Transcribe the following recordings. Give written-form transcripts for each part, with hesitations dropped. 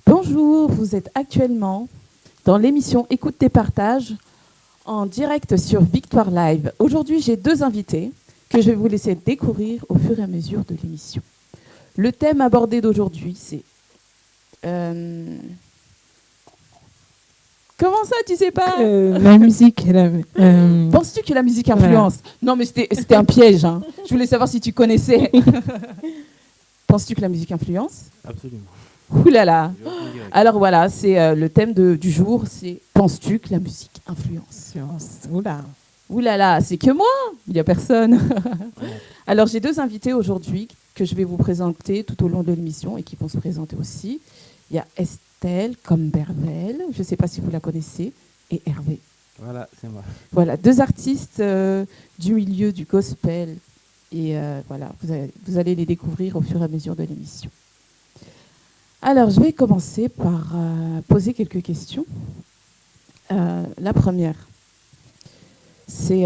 Bonjour, vous êtes actuellement dans l'émission Écoute tes partages en direct sur Victoire Live. Aujourd'hui, j'ai deux invités que je vais vous laisser découvrir au fur et à mesure de l'émission. Le thème abordé d'aujourd'hui, c'est... Comment ça, tu sais pas? La musique. Penses-tu que la musique influence? Voilà. Non, mais c'était un piège. Hein. Je voulais savoir si tu connaissais. Penses-tu que la musique influence? Absolument. Ouh là là. Alors voilà, c'est le thème du jour, c'est penses-tu que la musique influence? Oula. Ouh là là, c'est que moi, il n'y a personne. Alors j'ai deux invités aujourd'hui que je vais vous présenter tout au long de l'émission et qui vont se présenter aussi. Il y a Estelle Combervel, je ne sais pas si vous la connaissez, et Hervé. Voilà, c'est moi. Voilà, deux artistes du milieu du gospel. Et voilà, vous allez les découvrir au fur et à mesure de l'émission. Alors, je vais commencer par poser quelques questions. La première, c'est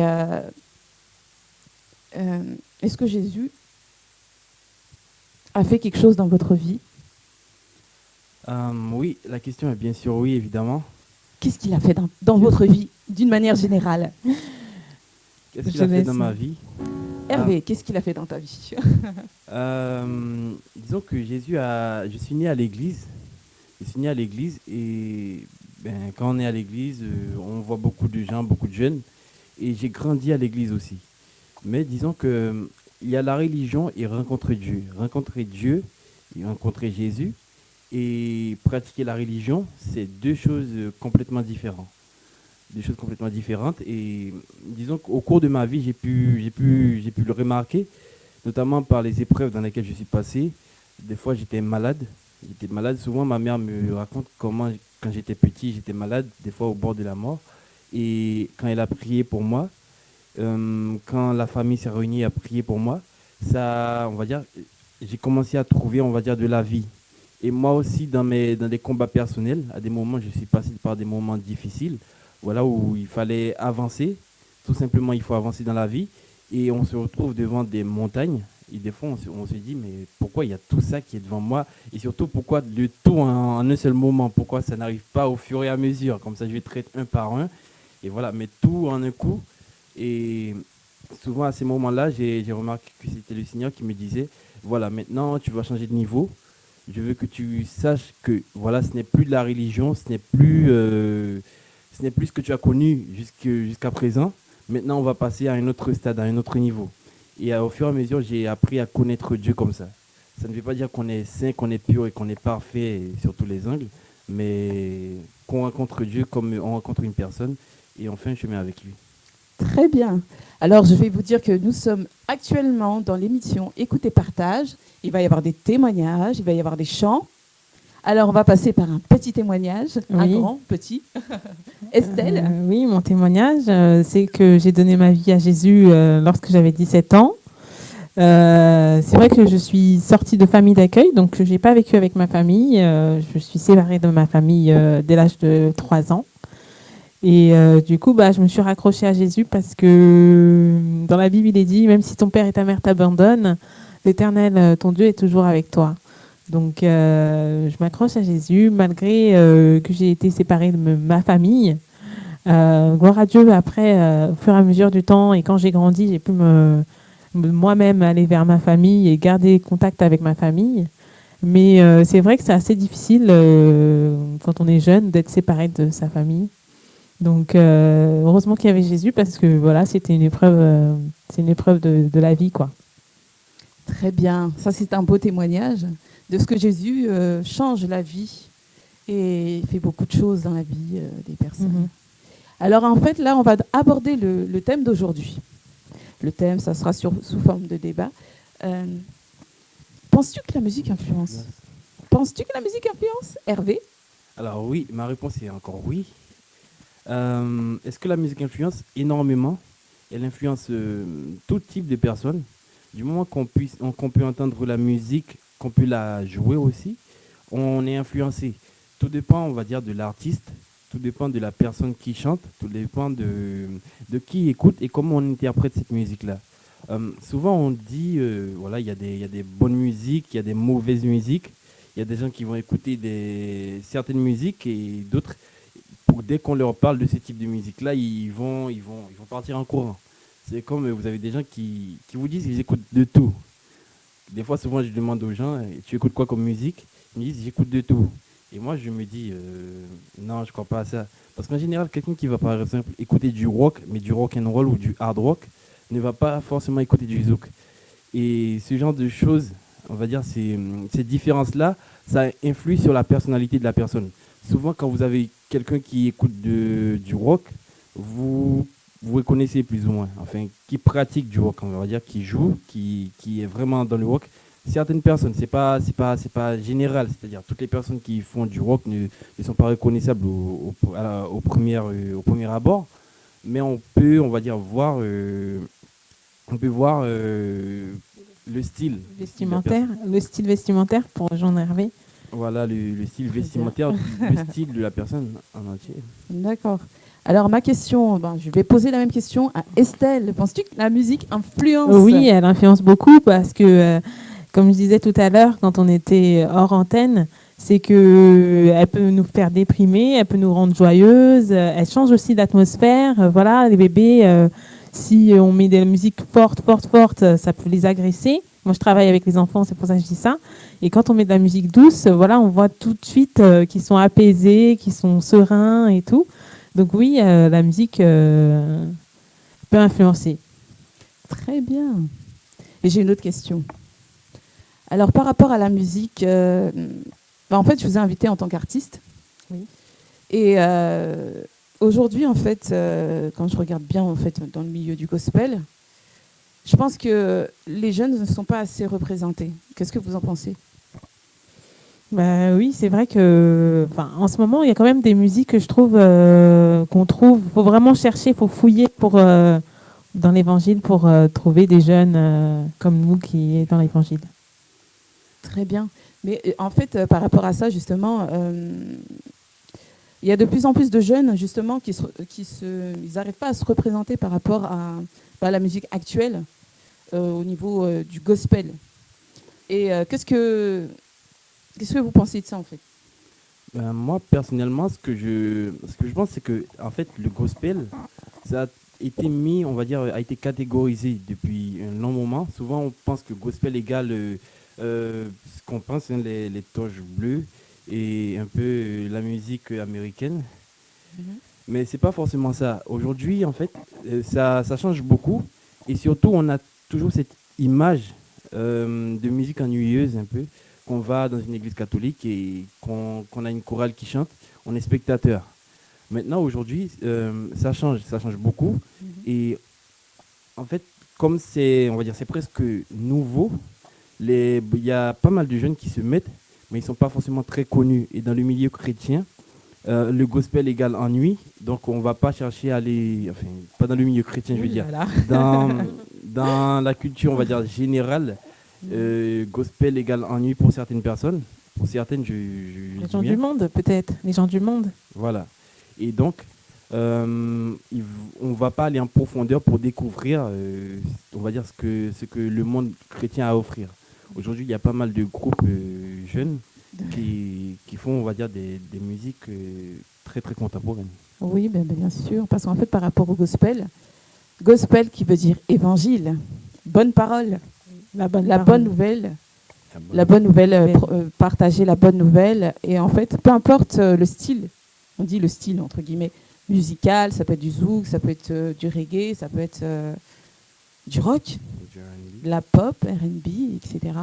est-ce que Jésus a fait quelque chose dans votre vie? Oui, la question est bien sûr oui, évidemment. Qu'est-ce qu'il a fait dans votre vie, d'une manière générale? Qu'est-ce qu'il a fait dans ma vie? Hervé, qu'est-ce qu'il a fait dans ta vie? Disons que je suis né à l'église. Je suis né à l'église et quand on est à l'église, on voit beaucoup de gens, beaucoup de jeunes. Et j'ai grandi à l'église aussi. Mais disons que il y a la religion et rencontrer Dieu. Rencontrer Dieu et rencontrer Jésus et pratiquer la religion, c'est deux choses complètement différentes. Des choses complètement différentes. Et disons qu'au cours de ma vie, j'ai pu le remarquer, notamment par les épreuves dans lesquelles je suis passé. Des fois, j'étais malade. J'étais malade. Souvent, ma mère me raconte comment, quand j'étais petit, j'étais malade, des fois au bord de la mort. Et quand elle a prié pour moi, quand la famille s'est réunie à prier pour moi, ça, on va dire, j'ai commencé à trouver, on va dire, de la vie. Et moi aussi, dans des combats personnels, à des moments, je suis passé par des moments difficiles, voilà, où il fallait avancer. Tout simplement, il faut avancer dans la vie. Et on se retrouve devant des montagnes. Et des fois, on se dit, mais pourquoi il y a tout ça qui est devant moi? Et surtout, pourquoi le tout en un seul moment? Pourquoi ça n'arrive pas au fur et à mesure? Comme ça, je vais traiter un par un. Et voilà, mais tout en un coup. Et souvent, à ces moments-là, j'ai remarqué que c'était le Seigneur qui me disait, voilà, maintenant, tu vas changer de niveau. Je veux que tu saches que voilà, ce n'est plus de la religion, ce n'est plus ce que tu as connu jusqu'à présent. Maintenant, on va passer à un autre stade, à un autre niveau. Et au fur et à mesure, j'ai appris à connaître Dieu comme ça. Ça ne veut pas dire qu'on est saint, qu'on est pur et qu'on est parfait sur tous les angles, mais qu'on rencontre Dieu comme on rencontre une personne et on fait un chemin avec lui. Très bien. Alors, je vais vous dire que nous sommes actuellement dans l'émission Écoute et partage. Il va y avoir des témoignages, il va y avoir des chants. Alors, on va passer par un petit témoignage, oui. Un grand, petit. Estelle? Oui, mon témoignage, c'est que j'ai donné ma vie à Jésus lorsque j'avais 17 ans. C'est vrai que je suis sortie de famille d'accueil, donc je n'ai pas vécu avec ma famille. Je suis séparée de ma famille dès l'âge de 3 ans. Et du coup, je me suis raccrochée à Jésus parce que dans la Bible, il est dit, même si ton père et ta mère t'abandonnent, l'Éternel, ton Dieu, est toujours avec toi. Donc, je m'accroche à Jésus malgré que j'ai été séparée de ma famille. Gloire à Dieu, après, au fur et à mesure du temps, et quand j'ai grandi, j'ai pu moi-même aller vers ma famille et garder contact avec ma famille. Mais c'est vrai que c'est assez difficile quand on est jeune d'être séparé de sa famille. Donc, heureusement qu'il y avait Jésus parce que voilà, c'était une épreuve, c'est une épreuve de la vie, quoi. Très bien. Ça, c'est un beau témoignage de ce que Jésus change la vie et fait beaucoup de choses dans la vie des personnes. Alors, en fait, là, on va aborder le thème d'aujourd'hui. Le thème, ça sera sous forme de débat. Penses-tu que la musique influence? Penses-tu que la musique influence, Hervé? Alors oui, ma réponse est encore oui. Est-ce que la musique influence énormément? Elle influence tout type de personnes. Du moment qu'on peut entendre la musique, qu'on peut la jouer aussi, on est influencé. Tout dépend, on va dire, de l'artiste, tout dépend de la personne qui chante, tout dépend de qui écoute et comment on interprète cette musique-là. Souvent, on dit, voilà, il y a des bonnes musiques, il y a des mauvaises musiques. Il y a des gens qui vont écouter certaines musiques et d'autres, dès qu'on leur parle de ce type de musique-là, ils vont partir en courant. C'est comme vous avez des gens qui vous disent qu'ils écoutent de tout. Des fois, souvent, je demande aux gens, tu écoutes quoi comme musique? Ils me disent, j'écoute de tout. Et moi, je me dis, non, je crois pas à ça. Parce qu'en général, quelqu'un qui va, par exemple, écouter du rock, mais du rock and roll ou du hard rock, ne va pas forcément écouter du zouk. Et ce genre de choses, on va dire, ces différences-là, ça influe sur la personnalité de la personne. Souvent, quand vous avez quelqu'un qui écoute du rock, vous reconnaissez plus ou moins, enfin, qui pratique du rock, on va dire, qui joue, qui est vraiment dans le rock. Certaines personnes, c'est pas général, c'est-à-dire toutes les personnes qui font du rock ne sont pas reconnaissables au premier abord, mais on va dire, le style. Vestimentaire, le style vestimentaire pour rejoindre Hervé. Voilà, le style vestimentaire, le style de la personne en entier. D'accord. Alors, ma question, je vais poser la même question à Estelle. Penses-tu que la musique influence? Oui, elle influence beaucoup parce que, comme je disais tout à l'heure, quand on était hors antenne, c'est qu'elle peut nous faire déprimer, elle peut nous rendre joyeuses, elle change aussi l'atmosphère. Voilà, les bébés, si on met des musiques fortes, ça peut les agresser. Moi, je travaille avec les enfants, c'est pour ça que je dis ça. Et quand on met de la musique douce, voilà, on voit tout de suite qu'ils sont apaisés, qu'ils sont sereins et tout. Donc oui, la musique peut influencer. Très bien. Et j'ai une autre question. Alors, par rapport à la musique, en fait, je vous ai invité en tant qu'artiste. Oui. Et aujourd'hui, en fait, quand je regarde bien en fait, dans le milieu du gospel, je pense que les jeunes ne sont pas assez représentés. Qu'est-ce que vous en pensez? Oui, c'est vrai que, en ce moment, il y a quand même des musiques que je trouve qu'on trouve. Faut vraiment chercher, faut fouiller dans l'Évangile pour trouver des jeunes comme nous qui est dans l'Évangile. Très bien. Mais en fait, par rapport à ça, justement, il y a de plus en plus de jeunes, justement, ils n'arrivent pas à se représenter par rapport à la musique actuelle au niveau du gospel. Et qu'est-ce que vous pensez de ça, en fait? Moi, personnellement, ce que je pense, c'est que, en fait, le gospel, ça a été mis, on va dire, a été catégorisé depuis un long moment. Souvent, on pense que gospel égale ce qu'on pense, les toges bleues et un peu la musique américaine. Mais c'est pas forcément ça. Aujourd'hui, en fait, ça change beaucoup. Et surtout, on a toujours cette image de musique ennuyeuse, un peu, qu'on va dans une église catholique et qu'on a une chorale qui chante, on est spectateur. Maintenant, aujourd'hui, ça change beaucoup. Et en fait, comme on va dire, c'est presque nouveau, il y a pas mal de jeunes qui se mettent, mais ils ne sont pas forcément très connus. Et dans le milieu chrétien, le gospel égale ennui, donc on ne va pas chercher à aller, enfin, pas dans le milieu chrétien, je veux dire, dans la culture, on va dire, générale, gospel égale ennui pour certaines personnes. Pour certaines, les gens du monde, peut-être, les gens du monde. Voilà. Et donc, on ne va pas aller en profondeur pour découvrir, on va dire, ce que le monde chrétien a à offrir. Aujourd'hui, il y a pas mal de groupes jeunes qui font, on va dire, des musiques très, très contemporaines. Oui, bien sûr, parce qu'en fait, par rapport au gospel qui veut dire évangile, bonne parole, la bonne nouvelle, partager la bonne nouvelle. Et en fait, peu importe le style, on dit le style, entre guillemets, musical, ça peut être du zouk, ça peut être du reggae, ça peut être du rock, de la pop, R&B, etc.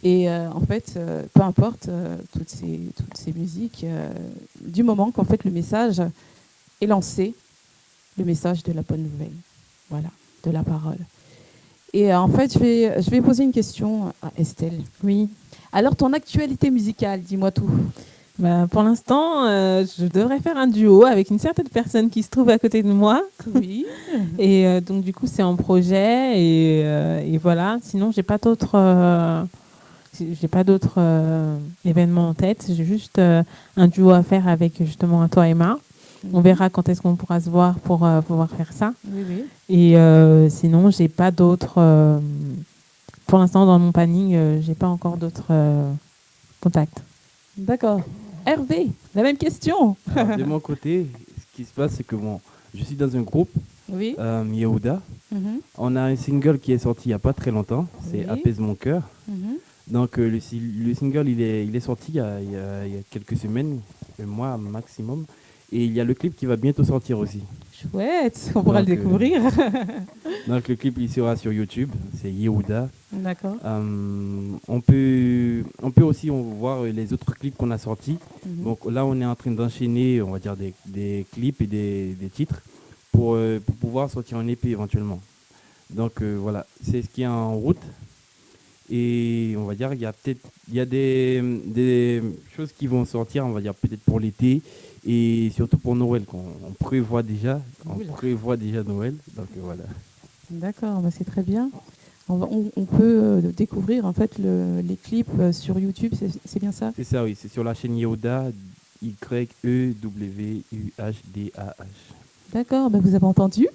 Et en fait, peu importe toutes ces musiques, du moment qu'en fait le message est lancé, le message de la bonne nouvelle, voilà, de la parole. Et en fait, je vais poser une question à Estelle. Oui. Alors, ton actualité musicale, dis-moi tout. Pour l'instant, je devrais faire un duo avec une certaine personne qui se trouve à côté de moi. Oui. Et donc, du coup, c'est en projet. Et voilà. Sinon, j'ai pas d'autres événements en tête. J'ai juste un duo à faire avec justement toi, Emma. On verra quand est-ce qu'on pourra se voir pour pouvoir faire ça. Oui, oui. Et sinon, j'ai pas d'autres. Pour l'instant, dans mon planning, j'ai pas encore d'autres contact. D'accord. Hervé, la même question. Alors, de mon côté, ce qui se passe, c'est que bon, je suis dans un groupe, Oui. Yehuda. Mhm. On a un single qui est sorti il n'y a pas très longtemps, c'est Oui. Apaise mon cœur. Mhm. Donc le single, il est sorti il y a quelques semaines, un mois maximum. Et il y a le clip qui va bientôt sortir aussi. Chouette, on pourra le Donc, découvrir. Donc le clip, il sera sur YouTube, c'est Yehuda. D'accord. On peut aussi voir les autres clips qu'on a sortis. Mhm. Donc là, on est en train d'enchaîner, on va dire, des clips et des titres pour pouvoir sortir un EP éventuellement. Donc voilà, c'est ce qui est en route. Et on va dire, il y a des choses qui vont sortir, on va dire, peut-être pour l'été et surtout pour Noël. On prévoit déjà, Noël. Donc voilà. D'accord, bah c'est très bien. On peut découvrir en fait les clips sur YouTube, c'est bien ça? C'est ça, oui, c'est sur la chaîne Yehuda, Yewuhdah. D'accord, bah vous avez entendu.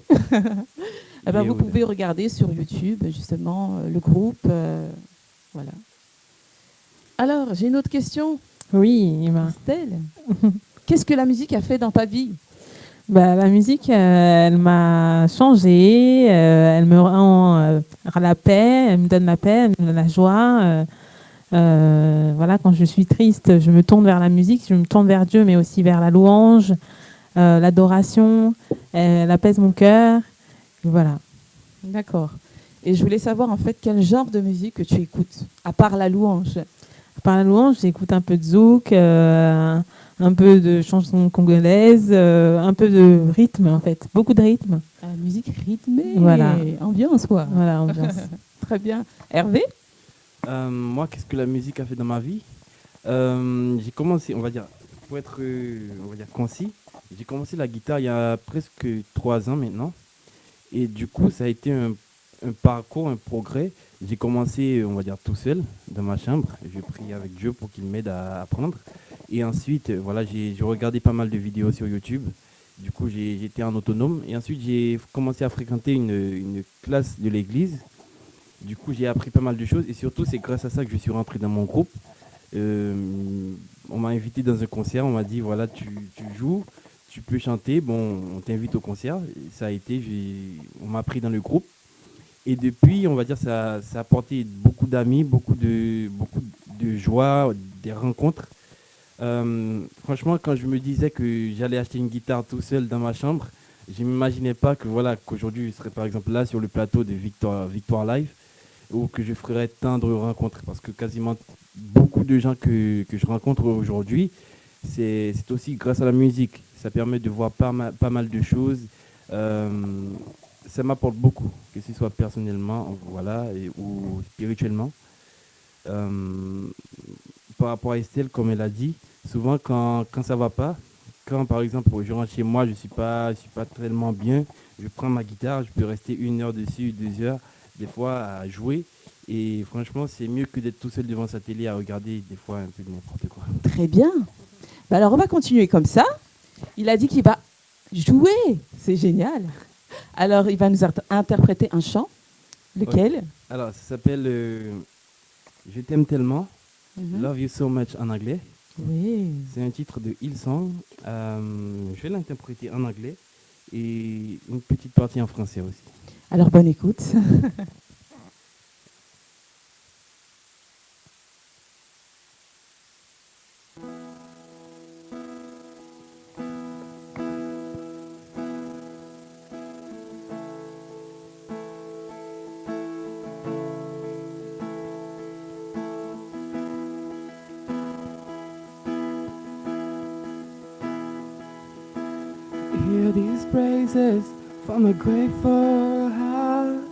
Eh ben, vous Yehuda. pouvez regarder sur YouTube justement le groupe. Voilà. Alors, j'ai une autre question. Oui, Emma. Estelle, qu'est-ce que la musique a fait dans ta vie? Bah, la musique, elle m'a changé, elle me rend la paix, elle me donne la paix, elle me donne la joie. Voilà, quand je suis triste, je me tourne vers la musique, je me tourne vers Dieu, mais aussi vers la louange, l'adoration. Elle apaise mon cœur. Et voilà. D'accord. Et je voulais savoir en fait quel genre de musique que tu écoutes, à part la louange. Par la louange, j'écoute un peu de zouk, un peu de chansons congolaises, un peu de rythme en fait, beaucoup de rythme. Musique rythmée, Voilà. ambiance quoi. Voilà, ambiance. Très bien. Hervé? Moi, qu'est-ce que la musique a fait dans ma vie? J'ai commencé, on va dire, pour être on va dire concis, j'ai commencé la guitare il y a presque 3 ans maintenant. Et du coup, ça a été un parcours, un progrès. J'ai commencé, on va dire, tout seul dans ma chambre. J'ai prié avec Dieu pour qu'il m'aide à apprendre. Et ensuite, voilà, j'ai regardé pas mal de vidéos sur YouTube. Du coup, j'étais en autonome. Et ensuite, j'ai commencé à fréquenter une classe de l'église. Du coup, j'ai appris pas mal de choses. Et surtout, c'est grâce à ça que je suis rentré dans mon groupe. Euh, on m'a invité dans un concert. On m'a dit, voilà, tu joues, tu peux chanter. Bon, on t'invite au concert. Et ça a été, on m'a pris dans le groupe. Et depuis, on va dire, ça a apporté beaucoup d'amis, beaucoup de joie, des rencontres. Franchement, quand je me disais que j'allais acheter une guitare tout seul dans ma chambre, je ne m'imaginais pas que voilà, qu'aujourd'hui, je serais par exemple là sur le plateau de Victoire Live, ou que je ferais tant de rencontres. Parce que quasiment beaucoup de gens que je rencontre aujourd'hui, c'est aussi grâce à la musique. Ça permet de voir pas mal de choses. Euh, Ça m'apporte beaucoup, que ce soit personnellement, voilà, ou spirituellement. Euh, Par rapport à Estelle, comme elle a dit, souvent quand ça va pas, quand par exemple je rentre chez moi, je suis pas tellement bien, je prends ma guitare, je peux rester 1 heure dessus, 2 heures, des fois à jouer. Et franchement, c'est mieux que d'être tout seul devant sa télé à regarder des fois un peu de n'importe quoi. Très bien. Bah alors on va continuer comme ça. Il a dit qu'il va jouer. C'est génial. Alors il va nous interpréter un chant. Lequel? Alors, ça s'appelle Je t'aime tellement, Mhm. Love You So Much en anglais. Oui. C'est un titre de Hillsong. Je vais l'interpréter en anglais et une petite partie en français aussi. Alors bonne écoute. Hear these praises from a grateful heart.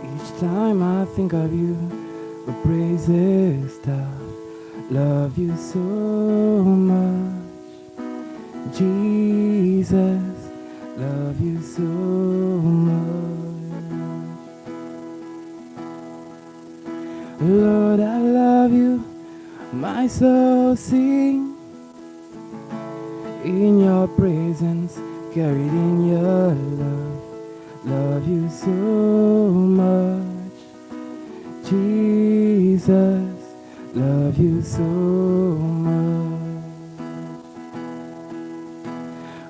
Each time I think of you, the praises start. Love you so much, Jesus. Love you so much. Lord, I love you, my soul sings. In your presence, carried in your love, love you so much, Jesus, love you so much.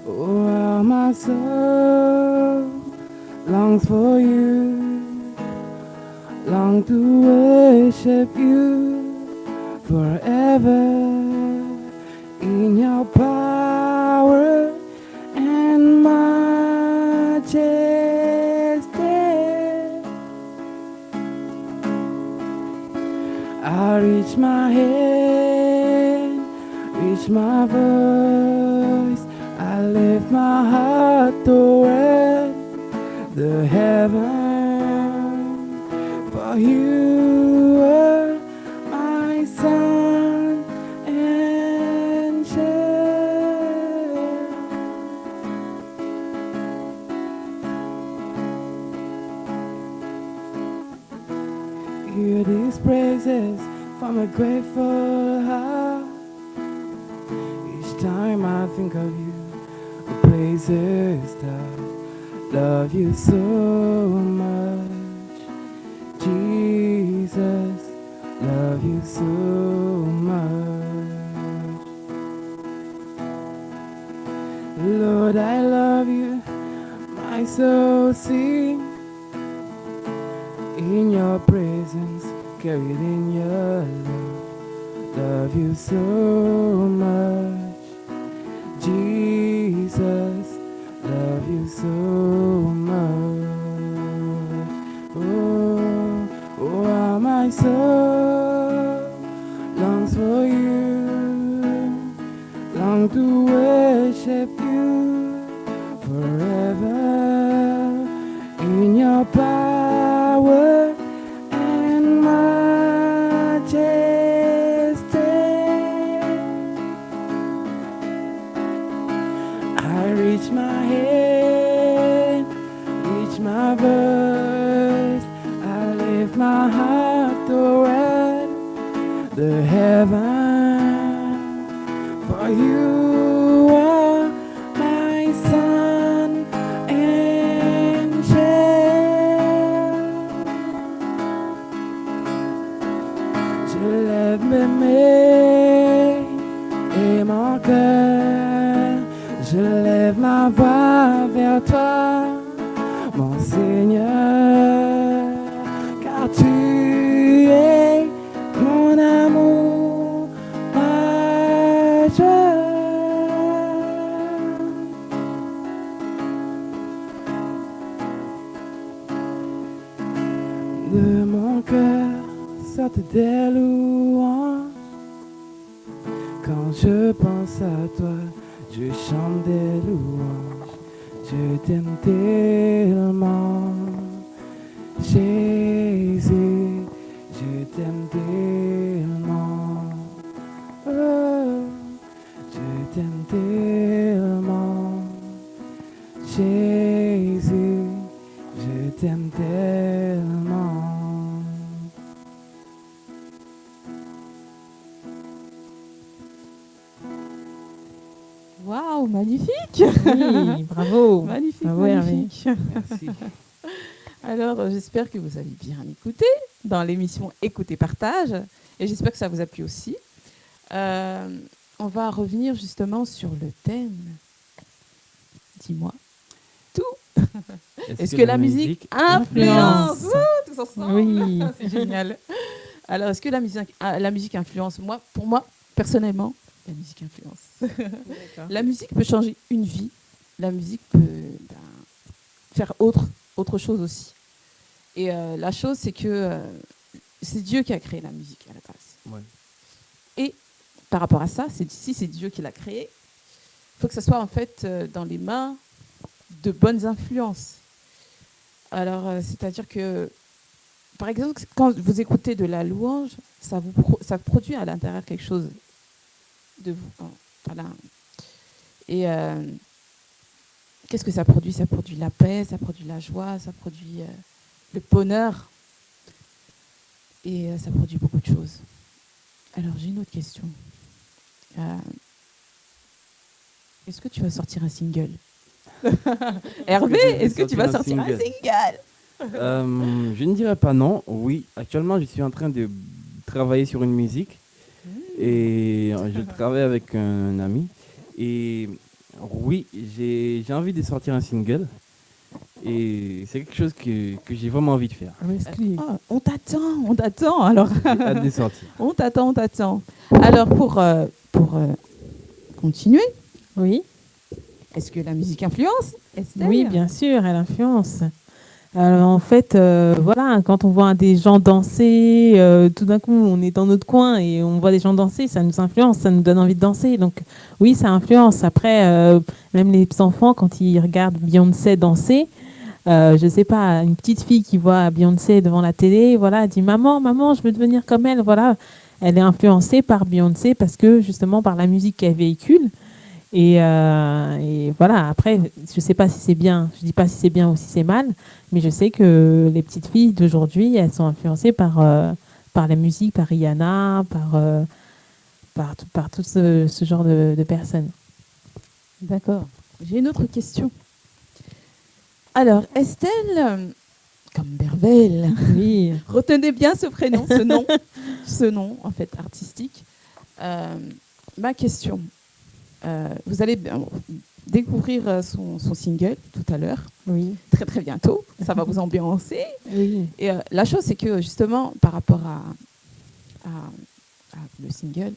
Oh, how my soul longs for you, long to worship you forever in your power and majesty. I reach my hand, reach my voice, I lift my heart toward the heaven, for you are my sun and shade. Hear these praises from a grateful heart. Each time I think of you, the praises start. Love you so much, Jesus. Love you so much. Lord, I love you. My soul sings in your presence, carried in your love. Love you so much, Jesus. Love you so much. Oh, oh, how my soul longs for you, long to worship you forever in your power and majesty. I reach my hand, reach my voice, I lift my heart toward the heaven, for you are my sun and shade. Je lève mes mains et mon cœur, je lève ma voix vers toi, mon Seigneur, car tu es mon amour, ma joie. De mon cœur sortent des louanges. Quand je pense à toi, je chante des louanges. Je t'aime tellement, Jésus, je t'aime tellement. Oh, je t'aime tellement, Jésus, je t'aime tellement. Waouh, magnifique! Oui, bravo. Magnifique, Bravo, Hervé. magnifique. Merci. Alors, j'espère que vous avez bien écouté dans l'émission Écoutez Partage, et j'espère que ça vous a plu aussi. On va revenir justement sur le thème. Dis-moi. Est-ce que la musique influence? Tous ensemble. Oui. C'est génial. Alors, est-ce que la musique influence? Pour moi, personnellement, la musique influence. La musique peut changer une vie. La musique peut faire autre chose aussi. Et la chose, c'est que c'est Dieu qui a créé la musique à la base. Ouais. Et par rapport à ça, si c'est Dieu qui l'a créé, il faut que ça soit en fait dans les mains de bonnes influences. Alors, c'est-à-dire que, par exemple, quand vous écoutez de la louange, ça produit à l'intérieur quelque chose de vous. Voilà. Et qu'est-ce que ça produit? Ça produit la paix, ça produit la joie, ça produit le bonheur. Et ça produit beaucoup de choses. Alors, j'ai une autre question. Est-ce que tu vas sortir un single? Hervé, est-ce que tu vas sortir un single? Je ne dirais pas non. Oui, actuellement, je suis en train de travailler sur une musique et je travaille avec un ami. Et oui, j'ai envie de sortir un single et c'est quelque chose que j'ai vraiment envie de faire. Ah, on t'attend. Alors, J'ai hâte de sortir. on t'attend. Alors, pour continuer, Oui. est-ce que la musique influence, Estelle? Oui, bien sûr, elle influence. En fait, voilà, quand on voit des gens danser, tout d'un coup, on est dans notre coin et on voit des gens danser, ça nous influence, ça nous donne envie de danser. Donc, oui, ça influence. Après, même les enfants, quand ils regardent Beyoncé danser, je sais pas, une petite fille qui voit Beyoncé devant la télé, voilà, elle dit maman, maman, je veux devenir comme elle. Voilà, elle est influencée par Beyoncé parce que justement par la musique qu'elle véhicule. Et voilà, après, je sais pas si c'est bien, je dis pas si c'est bien ou si c'est mal, mais je sais que les petites filles d'aujourd'hui, elles sont influencées par la musique, par Rihanna, par tout ce genre de personnes. D'accord. J'ai une autre question. Alors, Estelle, comme Bervel, Oui, retenez bien ce prénom, ce nom en fait artistique. Ma question. Vous allez découvrir son single tout à l'heure, oui, très très bientôt. Ça va vous ambiancer. oui. Et la chose, c'est que justement, par rapport à le single,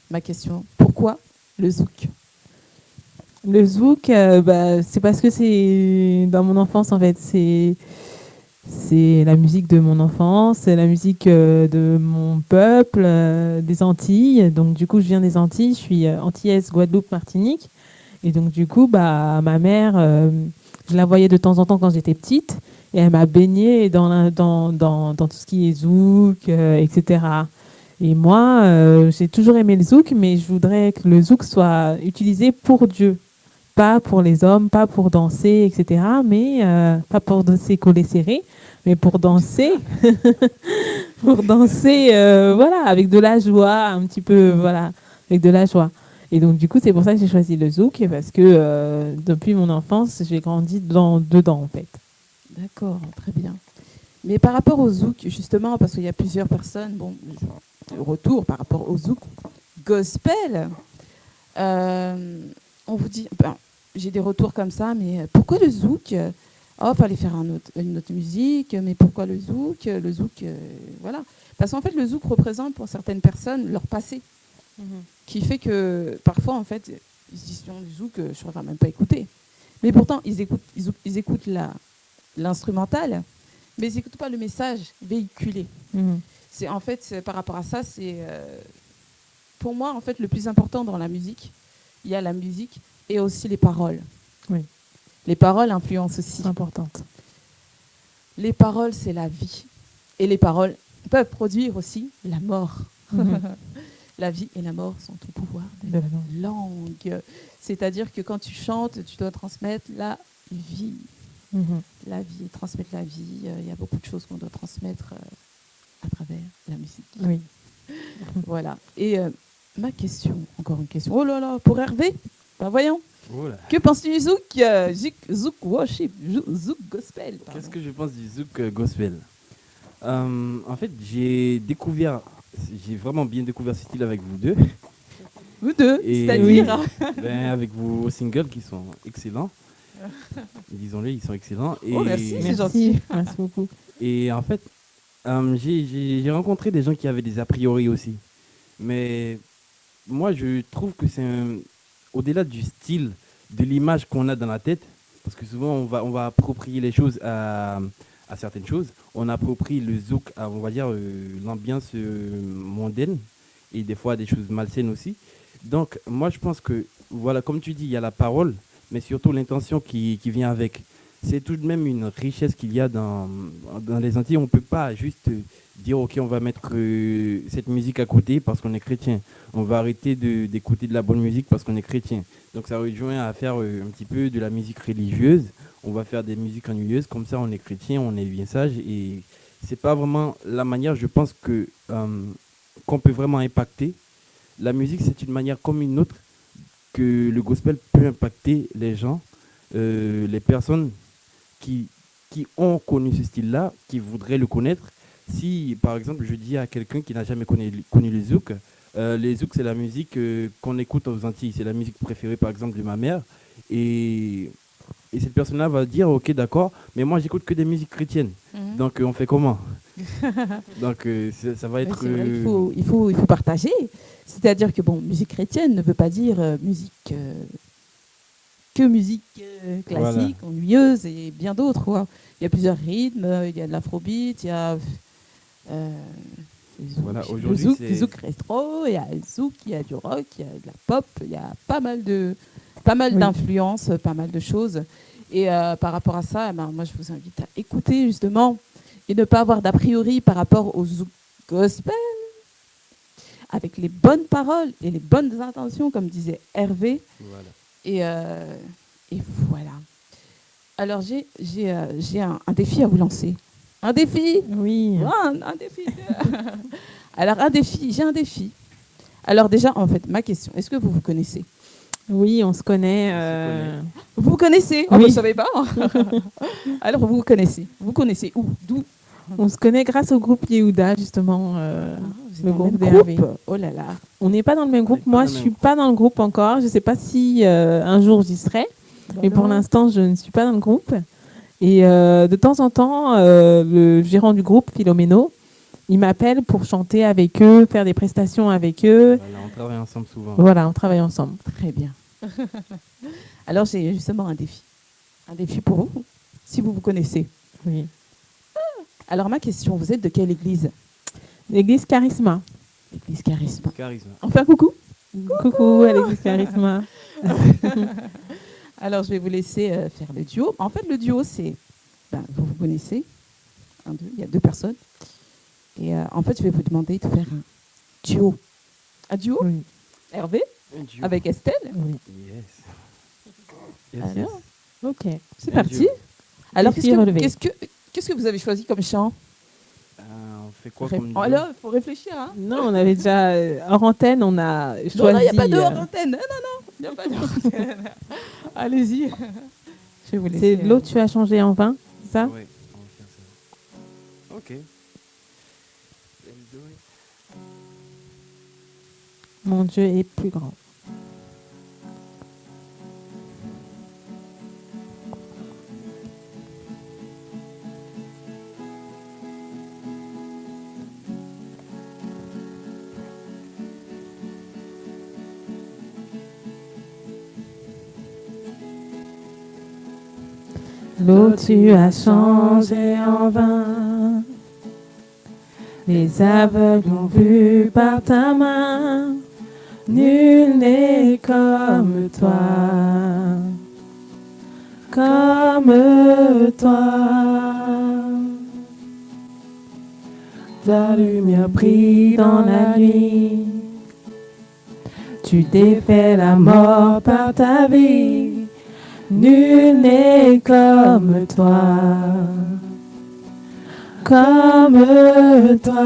ma question, pourquoi le zouk? Le zouk, c'est parce que c'est dans mon enfance en fait. C'est la musique de mon enfance, c'est la musique de mon peuple, des Antilles. Donc du coup, je viens des Antilles, je suis antillaise, Guadeloupe, Martinique. Et donc du coup, ma mère, je la voyais de temps en temps quand j'étais petite, et elle m'a baignée dans tout ce qui est zouk, etc. Et moi, j'ai toujours aimé le zouk, mais je voudrais que le zouk soit utilisé pour Dieu. Pas pour les hommes, pas pour danser, etc. Mais pas pour danser collé serré, mais pour danser, pour danser, voilà, avec de la joie, un petit peu, voilà, avec de la joie. Et donc du coup, c'est pour ça que j'ai choisi le zouk parce que depuis mon enfance, j'ai grandi dedans en fait. D'accord, très bien. Mais par rapport au zouk, justement, parce qu'il y a plusieurs personnes, bon, retour par rapport au zouk gospel, on vous dit, j'ai des retours comme ça, mais pourquoi le zouk? Oh, fallait faire une autre musique, mais pourquoi le zouk? Le zouk, voilà. Parce qu'en fait, le zouk représente pour certaines personnes leur passé, qui fait que parfois, en fait, ils se disent du zouk, je ne préfère même pas écouter. Mais pourtant, ils écoutent l'instrumental, mais ils n'écoutent pas le message véhiculé. C'est en fait, par rapport à ça, c'est pour moi, en fait, le plus important dans la musique. Il y a la musique et aussi les paroles. Oui. Les paroles influencent aussi. C'est importante. Les paroles, c'est la vie. Et les paroles peuvent produire aussi la mort. La vie et la mort sont au pouvoir de la langue. C'est-à-dire que quand tu chantes, tu dois transmettre la vie. La vie, transmettre la vie. Il y a beaucoup de choses qu'on doit transmettre à travers la musique. Oui. Voilà. Et ma question, encore une question. Oh là là, pour Hervé, voyons. Voilà. Que penses-tu du zouk, zouk worship, zouk gospel? Qu'est-ce que je pense du zouk gospel? En fait, j'ai vraiment bien découvert ce style avec vous deux. Vous deux, Et c'est-à-dire avec vos singles qui sont excellents. Disons-le, ils sont excellents. Et oh, merci, c'est Merci, gentil. merci beaucoup. Et en fait, j'ai rencontré des gens qui avaient des a priori aussi. Mais moi, je trouve que au-delà du style, de l'image qu'on a dans la tête, parce que souvent, on va approprier les choses à certaines choses. On approprie le zouk à, on va dire, l'ambiance mondaine et des fois des choses malsaines aussi. Donc, moi, je pense que, voilà, comme tu dis, il y a la parole, mais surtout l'intention qui vient avec. C'est tout de même une richesse qu'il y a dans les Antilles. On ne peut pas juste dire, OK, on va mettre cette musique à côté parce qu'on est chrétien. On va arrêter d'écouter de la bonne musique parce qu'on est chrétien. Donc ça rejoint à faire un petit peu de la musique religieuse. On va faire des musiques ennuyeuses. Comme ça, on est chrétien, on est bien sage. Et c'est pas vraiment la manière, je pense, qu'on peut vraiment impacter. La musique, c'est une manière comme une autre que le gospel peut impacter les gens, les personnes qui ont connu ce style-là, qui voudraient le connaître. Si, par exemple, je dis à quelqu'un qui n'a jamais connu les zouk, c'est la musique qu'on écoute aux Antilles. C'est la musique préférée, par exemple, de ma mère. Et, et cette personne-là va dire, ok, d'accord, mais moi, j'écoute que des musiques chrétiennes. Mhm. Donc, on fait comment? Donc, ça va Mais être... c'est vrai il faut partager. C'est-à-dire que, bon, musique chrétienne ne veut pas dire que musique classique, ennuyeuse et bien d'autres, quoi. Il y a plusieurs rythmes, il y a de l'afrobeat, il y a Voilà, le aujourd'hui, zouk, c'est... du zouk rétro, il y a le zouk, il y a du rock, il y a de la pop, il y a pas mal Oui. d'influences, pas mal de choses. Et par rapport à ça, eh ben, moi, je vous invite à écouter justement et ne pas avoir d'a priori par rapport au zouk gospel, avec les bonnes paroles et les bonnes intentions, comme disait Hervé. Voilà. Et voilà. Alors, j'ai un défi à vous lancer. Un défi. Oui. Un défi. Alors, j'ai un défi. Alors déjà, en fait, ma question, est-ce que vous vous connaissez? Oui, on se connaît. Vous vous connaissez? Oui. Vous ne savez pas? Alors, vous vous connaissez. Vous connaissez où? D'où? On se connaît grâce au groupe Yehuda, justement. Vous êtes le dans groupe même d'Hervé. Oh là là. On n'est pas dans le même groupe. n'est pas Moi, dans je le ne même suis pas dans le groupe encore. Je ne sais pas si un jour j'y serai. Mais pour l'instant, je ne suis pas dans le groupe. Et de temps en temps, le gérant du groupe, Philomeno, il m'appelle pour chanter avec eux, faire des prestations avec eux. Voilà, on travaille ensemble souvent. Voilà, on travaille ensemble. Très bien. Alors, j'ai justement un défi. Un défi pour vous, si vous vous connaissez. Oui. Alors, ma question, vous êtes de quelle église? L'église Charisma. L'église Charisme. Charisme. Enfin, coucou. Coucou à l'église Charisma. Alors, je vais vous laisser faire le duo. En fait, le duo, c'est... vous vous connaissez. Il y a deux personnes. Et en fait, je vais vous demander de faire un duo. Un duo, Oui. Hervé, Un duo. avec Estelle. Oui. Yes. Yes, Alors, Ok. c'est Un parti. duo. Alors, Défi relevé. qu'est-ce que vous avez choisi comme chant? On fait quoi comme duo? Alors, il faut réfléchir. Hein. Non, on avait déjà, hors antenne, on a choisi... Non, il n'y a pas de hors antenne. Non, il n'y a pas de hors antenne. Allez-y. Je vais vous laisser. C'est l'eau tu as changé en vin, c'est ça? Oui, on va faire ça. Ok. Let's do it. Mon Dieu est plus grand. L'eau tu as changé en vin. Les aveugles ont vu par ta main. Nul n'est comme toi. Comme toi. Ta lumière brille dans la nuit. Tu défais la mort par ta vie. Nul n'est comme toi, comme toi.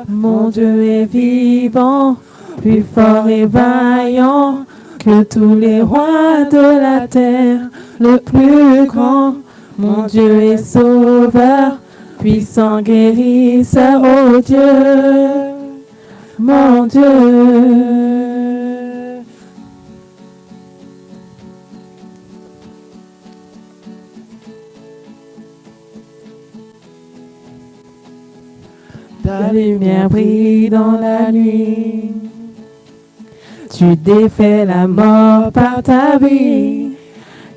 Mon Dieu est vivant, plus fort et vaillant que tous les rois de la terre, le plus grand. Mon Dieu est sauveur, puissant guérisseur, oh Dieu, mon Dieu. Ta lumière brille dans la nuit. Tu défais la mort par ta vie.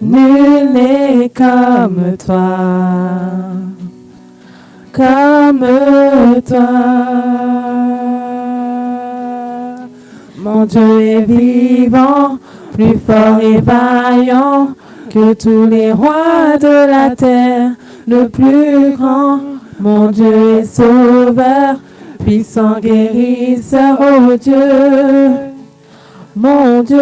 Nul n'est comme toi. Comme toi. Mon Dieu est vivant, plus fort et vaillant que tous les rois de la terre, le plus grand. Mon Dieu est sauveur, puissant guérisseur, oh Dieu, mon Dieu.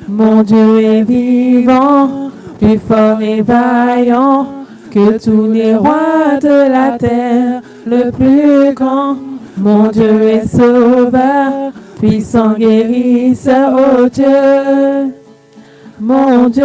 Mon Dieu est vivant, plus fort et vaillant que tous les rois de la terre, le plus grand. Mon Dieu est sauveur, puissant guérisseur, oh Dieu, mon Dieu.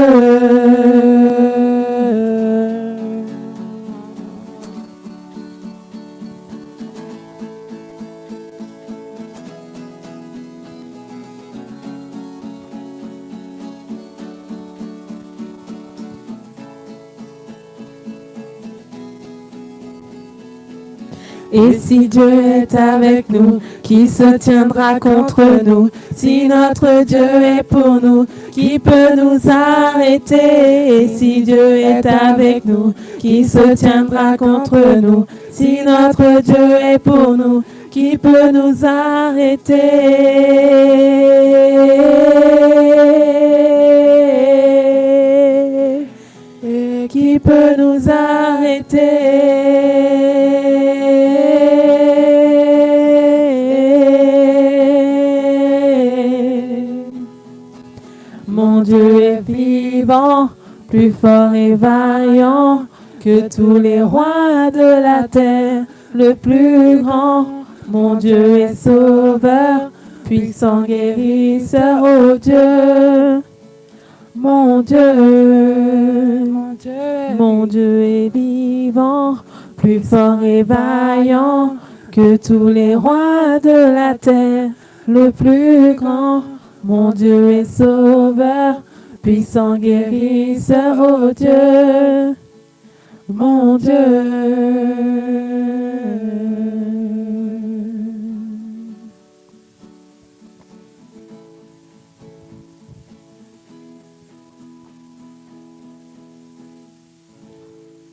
Et si Dieu est avec nous, qui se tiendra contre nous? Si notre Dieu est pour nous, qui peut nous arrêter? Et si Dieu est avec nous, qui se tiendra contre nous? Si notre Dieu est pour nous, qui peut nous arrêter? Et qui peut nous arrêter? Mon Dieu est vivant, plus fort et vaillant que tous les rois de la terre, le plus grand. Mon Dieu est sauveur, puissant guérisseur, oh Dieu. Mon Dieu, mon Dieu est vivant, plus fort et vaillant que tous les rois de la terre, le plus grand. Mon Dieu est sauveur, puissant guérisseur, oh Dieu. Mon Dieu.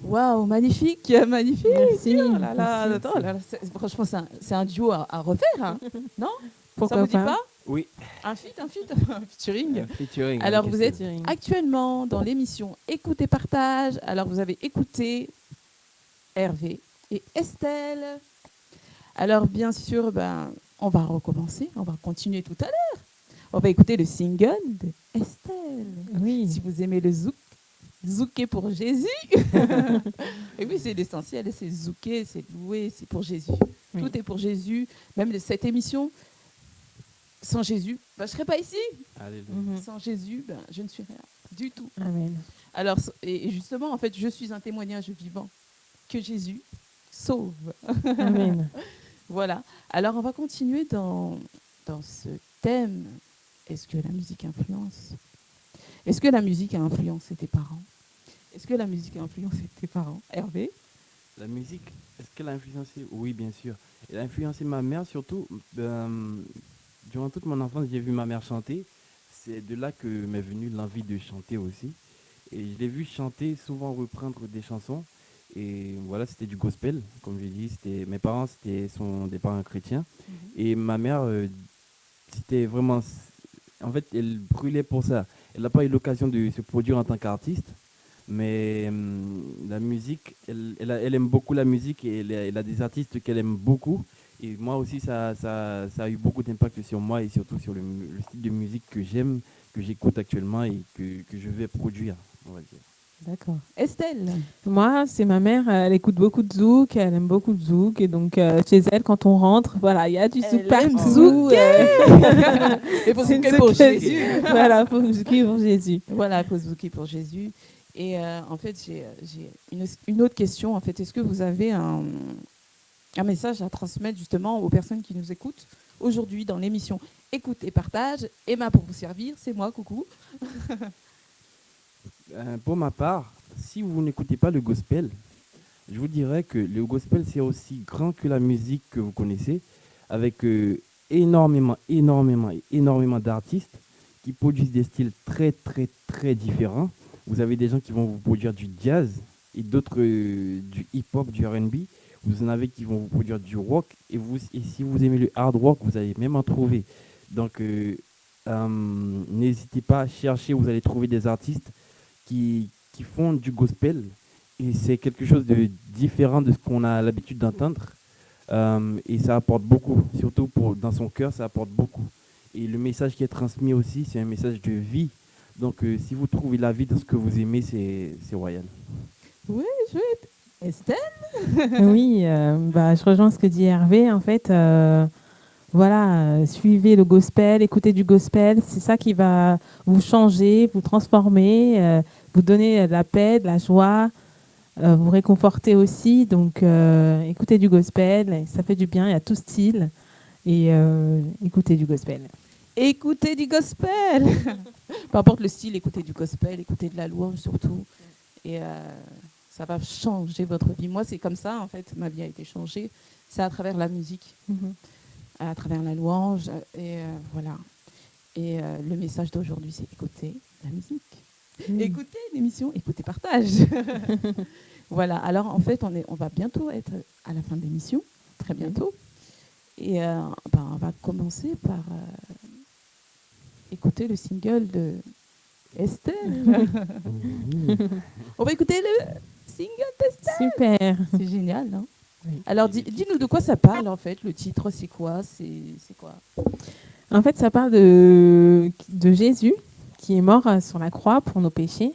Waouh, magnifique, magnifique. Merci. Oh là là, Merci. attends, là, franchement, c'est un duo à refaire, hein. Non? Pourquoi Ça vous dit pas? Oui, Un featuring. featuring. Alors, en vous question. êtes actuellement dans l'émission Écoute et Partage. Alors, vous avez écouté Hervé et Estelle. Alors, bien sûr, on va recommencer. On va continuer tout à l'heure. On va écouter le single de Estelle. Oui. Si vous aimez le zouk, zouker pour Jésus. Et oui, c'est l'essentiel. C'est zouker, c'est louer, c'est pour Jésus. Oui. Tout est pour Jésus. Même cette émission, sans Jésus, je ne serais pas ici. Alléluia. Sans Jésus, je ne suis rien du tout. Amen. Alors, et justement, en fait, je suis un témoignage vivant que Jésus sauve. Amen. Voilà. Alors, on va continuer dans ce thème. Est-ce que la musique influence? Est-ce que la musique a influencé tes parents? Est-ce que la musique a influencé tes parents? Hervé? La musique, est-ce qu'elle a influencé? Oui, bien sûr. Elle a influencé ma mère surtout. Durant toute mon enfance, j'ai vu ma mère chanter. C'est de là que m'est venue l'envie de chanter aussi. Et je l'ai vu chanter, souvent reprendre des chansons. Et voilà, c'était du gospel, comme j'ai dit. Mes parents sont des parents chrétiens. Et ma mère, c'était vraiment... En fait, elle brûlait pour ça. Elle n'a pas eu l'occasion de se produire en tant qu'artiste. Mais la musique, elle aime beaucoup la musique et elle a des artistes qu'elle aime beaucoup. Et moi aussi, ça a eu beaucoup d'impact sur moi et surtout sur le style de musique que j'aime, que j'écoute actuellement et que je vais produire, on va dire. D'accord. Estelle? Moi, c'est ma mère, elle écoute beaucoup de zouk, elle aime beaucoup de zouk. Et donc, chez elle, quand on rentre, voilà, il y a du zouk Elle aime partout. Et pour C'est zouker une pour zoukeuse. Jésus. Voilà, pour zouker pour Jésus. Voilà, pour zouker pour Jésus. Et en fait, j'ai une autre question. En fait, est-ce que vous avez un message à transmettre justement aux personnes qui nous écoutent aujourd'hui dans l'émission Écoute et Partage? Emma pour vous servir, c'est moi, coucou. Pour ma part, si vous n'écoutez pas le gospel, je vous dirais que le gospel, c'est aussi grand que la musique que vous connaissez, avec énormément d'artistes qui produisent des styles très, très, très différents. Vous avez des gens qui vont vous produire du jazz et d'autres du hip-hop, du R&B. Vous en avez qui vont vous produire du rock. Et si vous aimez le hard rock, vous allez même en trouver. Donc, n'hésitez pas à chercher, vous allez trouver des artistes qui font du gospel. Et c'est quelque chose de différent de ce qu'on a l'habitude d'entendre. Et ça apporte beaucoup, surtout dans son cœur, ça apporte beaucoup. Et le message qui est transmis aussi, c'est un message de vie. Donc, si vous trouvez la vie dans ce que vous aimez, c'est royal. Oui, chouette. Estelle? Oui, je rejoins ce que dit Hervé. En fait, voilà, suivez le gospel, écoutez du gospel. C'est ça qui va vous changer, vous transformer, vous donner de la paix, de la joie, vous réconforter aussi. Donc, écoutez du gospel, ça fait du bien, il y a tout style. Et écoutez du gospel. Écoutez du gospel. Peu importe le style, écoutez du gospel, écoutez de la louange surtout. Et ça va changer votre vie. Moi, c'est comme ça, en fait, ma vie a été changée. c'est à travers la musique, à travers la louange. Et voilà. Et le message d'aujourd'hui, c'est écouter la musique. Écoutez l'émission, écoutez, partage. Voilà. Alors, en fait, on va bientôt être à la fin de l'émission, très bientôt. Et on va commencer par écouter le single de Estelle. On va écouter le single d'Estelle. Super. C'est génial, non? Oui. Alors, dis-nous de quoi ça parle, en fait. Le titre, c'est quoi? C'est quoi? En fait, ça parle de Jésus qui est mort sur la croix pour nos péchés.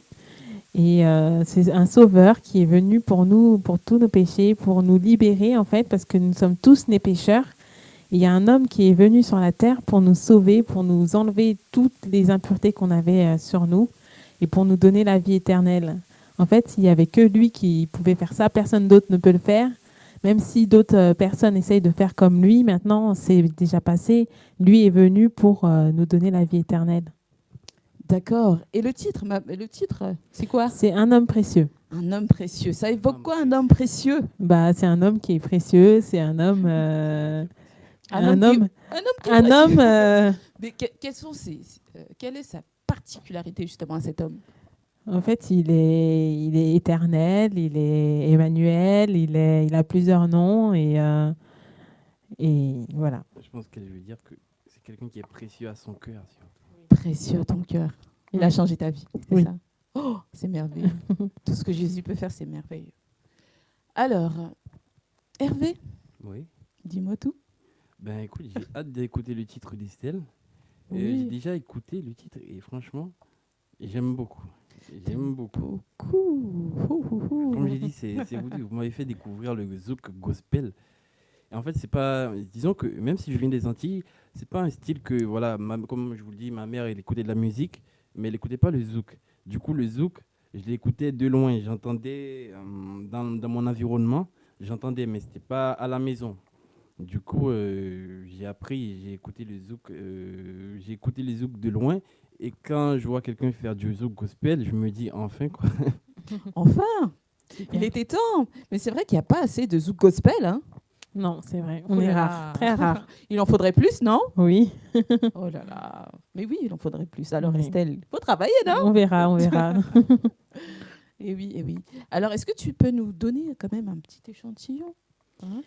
Et c'est un sauveur qui est venu pour nous, pour tous nos péchés, pour nous libérer, en fait, parce que nous sommes tous nés pécheurs. Et il y a un homme qui est venu sur la terre pour nous sauver, pour nous enlever toutes les impuretés qu'on avait sur nous et pour nous donner la vie éternelle. En fait, il n'y avait que lui qui pouvait faire ça. Personne d'autre ne peut le faire. Même si d'autres personnes essayent de faire comme lui, maintenant, c'est déjà passé. Lui est venu pour nous donner la vie éternelle. D'accord. Et le titre, c'est quoi? C'est un homme précieux. Un homme précieux. Ça évoque quoi, un homme précieux? C'est un homme qui est précieux. C'est un homme... Un homme qui est précieux. Mais quelle est sa particularité, justement, à cet homme? En fait, il est éternel, il est Emmanuel, il a plusieurs noms et voilà. Je pense qu'elle veut dire que c'est quelqu'un qui est précieux à son cœur. Précieux à ton cœur. Il a changé ta vie, c'est Oui. ça? Oh, c'est merveilleux. Tout ce que Jésus peut faire, c'est merveilleux. Alors, Hervé, Oui. dis-moi tout. Ben écoute, j'ai hâte d'écouter le titre d'Estelle. Oui. J'ai déjà écouté le titre et franchement, j'aime beaucoup. J'aime beaucoup. Beaucoup. Comme j'ai dit, c'est vous m'avez fait découvrir le zouk gospel. Et en fait, c'est pas, disons que même si je viens des Antilles, c'est pas un style que, voilà, comme je vous le dis, ma mère, elle écoutait de la musique, mais elle n'écoutait pas le zouk. Du coup, le zouk, je l'écoutais de loin. J'entendais dans mon environnement, j'entendais, mais c'était pas à la maison. Du coup, j'ai appris, j'ai écouté le zouk de loin. Et quand je vois quelqu'un faire du zouk gospel, je me dis enfin quoi. Enfin, il était temps. Mais c'est vrai qu'il n'y a pas assez de zouk gospel, hein? Non, c'est vrai. Oh On est là rare, là. très rare. Il en faudrait plus, non? Oui. Oh là là. Mais oui, il en faudrait plus. Alors, Oui. Estelle, il faut travailler, non? On verra. Eh oui. Alors, est-ce que tu peux nous donner quand même un petit échantillon? Hein?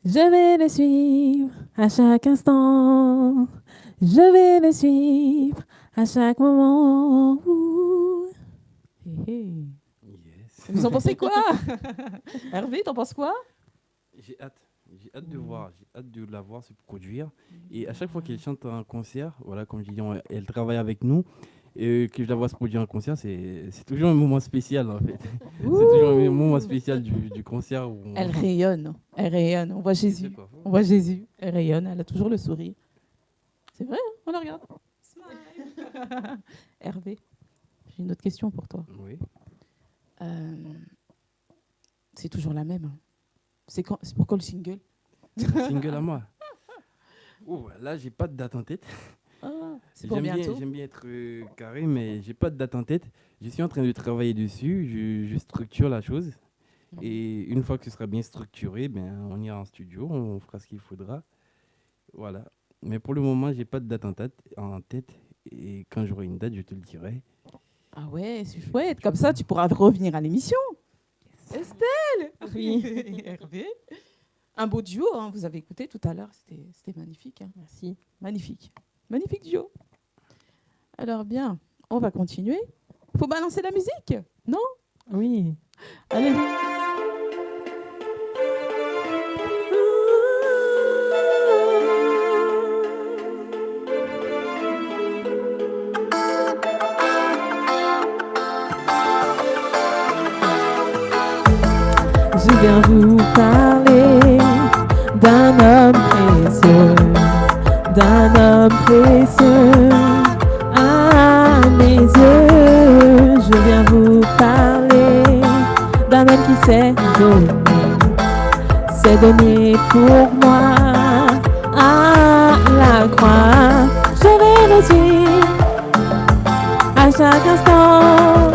Je vais le suivre à chaque instant. Je vais le suivre à chaque moment. Hé. Yes. Vous en pensez quoi? Hervé, t'en penses quoi? J'ai hâte de voir, j'ai hâte de la voir se produire. Et à chaque fois qu'elle chante un concert, voilà, comme je dis, elle travaille avec nous. Et que je la vois se produire un concert, c'est toujours un moment spécial en fait. C'est toujours un moment spécial du concert. Où Elle rayonne. On voit Jésus. Elle rayonne, elle a toujours le sourire. C'est vrai, hein? On la regarde. Smile. Hervé, j'ai une autre question pour toi. Oui. C'est toujours la même. C'est pourquoi le single? Single à moi. Oh, là, j'ai pas de date en tête. C'est pour bientôt. J'aime bien être carré, mais j'ai pas de date en tête. Je suis en train de travailler dessus. Je structure la chose. Et une fois que ce sera bien structuré, on ira en studio, on fera ce qu'il faudra. Voilà. Mais pour le moment, j'ai pas de date en tête. Et quand j'aurai une date, je te le dirai. Ah ouais, c'est chouette. Comme ça, tu pourras revenir à l'émission. Estelle. Oui. Hervé. Un beau duo, hein, vous avez écouté tout à l'heure. C'était magnifique. Hein. Merci. Magnifique duo. Alors bien, on va continuer. Faut balancer la musique, non? Oui. Allez. Je viens vous parler d'un homme précieux, à mes yeux. Je viens vous parler d'un homme qui s'est donné pour moi à la croix. Je vais le suivre à chaque instant.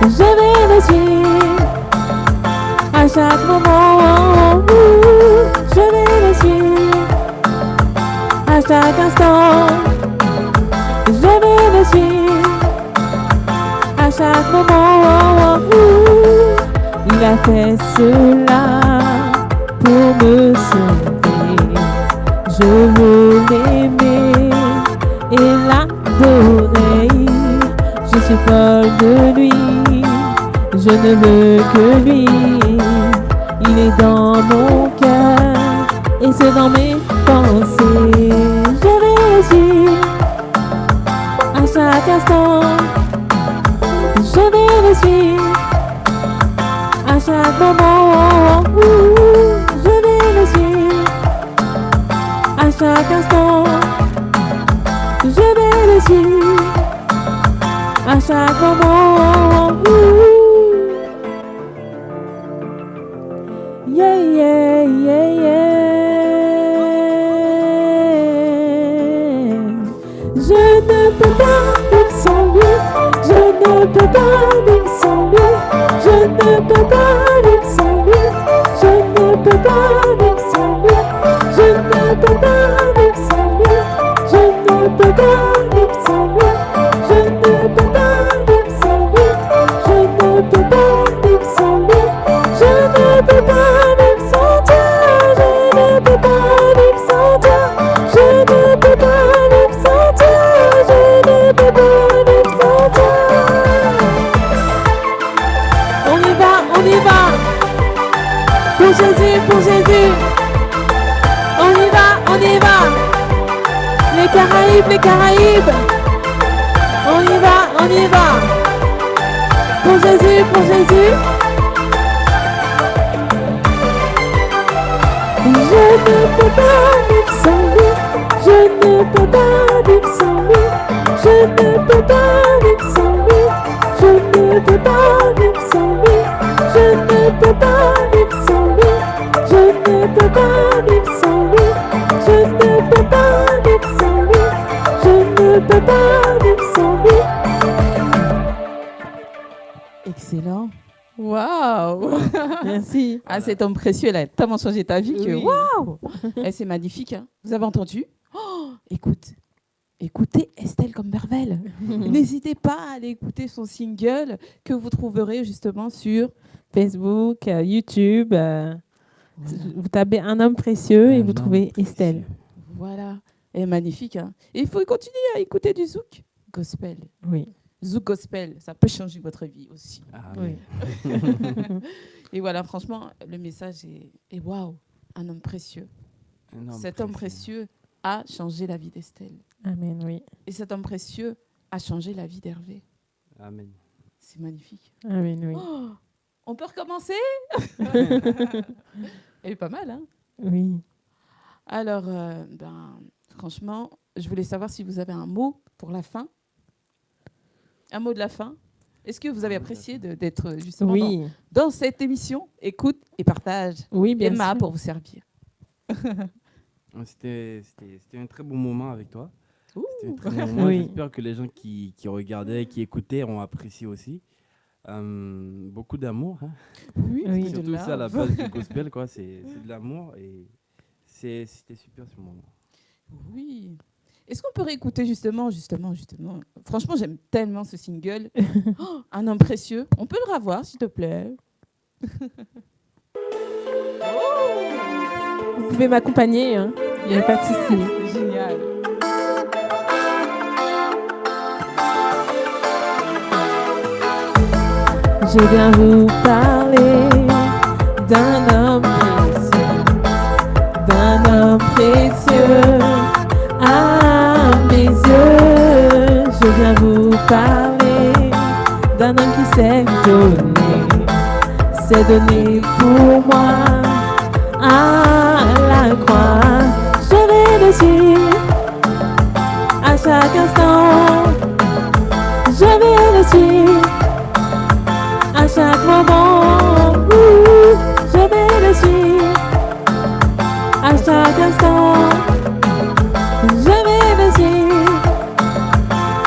Je vais le suivre à chaque moment. chaque instant, je vais le suivre. À chaque moment, il a fait cela pour me sauver. Je veux l'aimer et l'adorer. Je suis folle de lui, je ne veux que lui. Il est dans mon cœur et c'est dans mes pensées. Je vais le suivre à chaque instant. Je vais le suivre à chaque moment. Je vais le suivre à chaque instant. Je vais le suivre à chaque moment. Yeah, yeah, yeah, yeah. Je ne peux pas vivre sans lui. Je ne peux pas vivre sans lui. Je ne peux pas vivre sans lui. Je ne peux pas vivre sans lui. Je ne peux pas vivre sans lui. Je ne peux pas vivre sans lui. Je ne peux pas vivre sans lui. Je ne peux pas vivre sans lui. Je ne peux pas vivre sans toi. Je ne peux pas vivre sans toi. Je ne peux pas vivre sans toi. Je ne peux pas vivre sans toi. On y va, on y va. Pour Jésus, pour Jésus. On y va, on y va. Les Caraïbes, les Caraïbes. On y va, on y va. Pour Jésus, pour Jésus. Je ne peux pas vivre sans lui. Je ne peux pas vivre sans lui. Je ne peux pas vivre sans lui. Je ne peux pas vivre sans lui. Je ne peux pas vivre sans lui. Je ne peux pas vivre sans lui. Je ne peux pas vivre sans lui. Je ne peux pas vivre sans lui. Excellent. Waouh. Merci. Ah, cet homme précieux, il a tellement changé ta vie que Oui. waouh. Eh, c'est magnifique. Hein. Vous avez entendu? Oh, écoutez Estelle Combervel. N'hésitez pas à aller écouter son single que vous trouverez justement sur Facebook, YouTube. Vous tapez un homme précieux et vous trouvez Estelle. Voilà. Et magnifique. Hein. Et il faut continuer à écouter du zouk gospel. Oui. Zouk gospel, ça peut changer votre vie aussi. Ah, Oui. Et voilà, franchement, le message est waouh, un homme précieux. Cet homme précieux a changé la vie d'Estelle. Amen, oui. Et cet homme précieux a changé la vie d'Hervé. Amen. C'est magnifique. Amen, oui. Oh, on peut recommencer? Elle est pas mal, hein? Oui. Alors, franchement, je voulais savoir si vous avez un mot pour la fin. Un mot de la fin. Est-ce que vous avez apprécié d'être justement Oui. dans cette émission? Écoute et partage. Oui, bien Emma sûr. pour vous servir. C'était un très bon moment avec toi. Ouh. C'était un très bon moment. Oui. J'espère que les gens qui regardaient, qui écoutaient ont apprécié aussi. Beaucoup d'amour. Hein. Oui, Oui. de Surtout love. ça à la base du gospel, quoi. C'est de l'amour et c'était super ce moment. Oui. Est-ce qu'on peut réécouter justement. Franchement, j'aime tellement ce single. Oh, un homme précieux. On peut le revoir, s'il te plaît. Vous pouvez m'accompagner, hein. Il n'y a pas de souci. Génial. Je viens vous parler d'un homme précieux à mes yeux. Je viens vous parler d'un homme qui s'est donné pour moi à la croix. Je vais le suivre à chaque instant. Je vais le suivre à chaque moment. Je vais le suivre à chaque instant. Je vais le suivre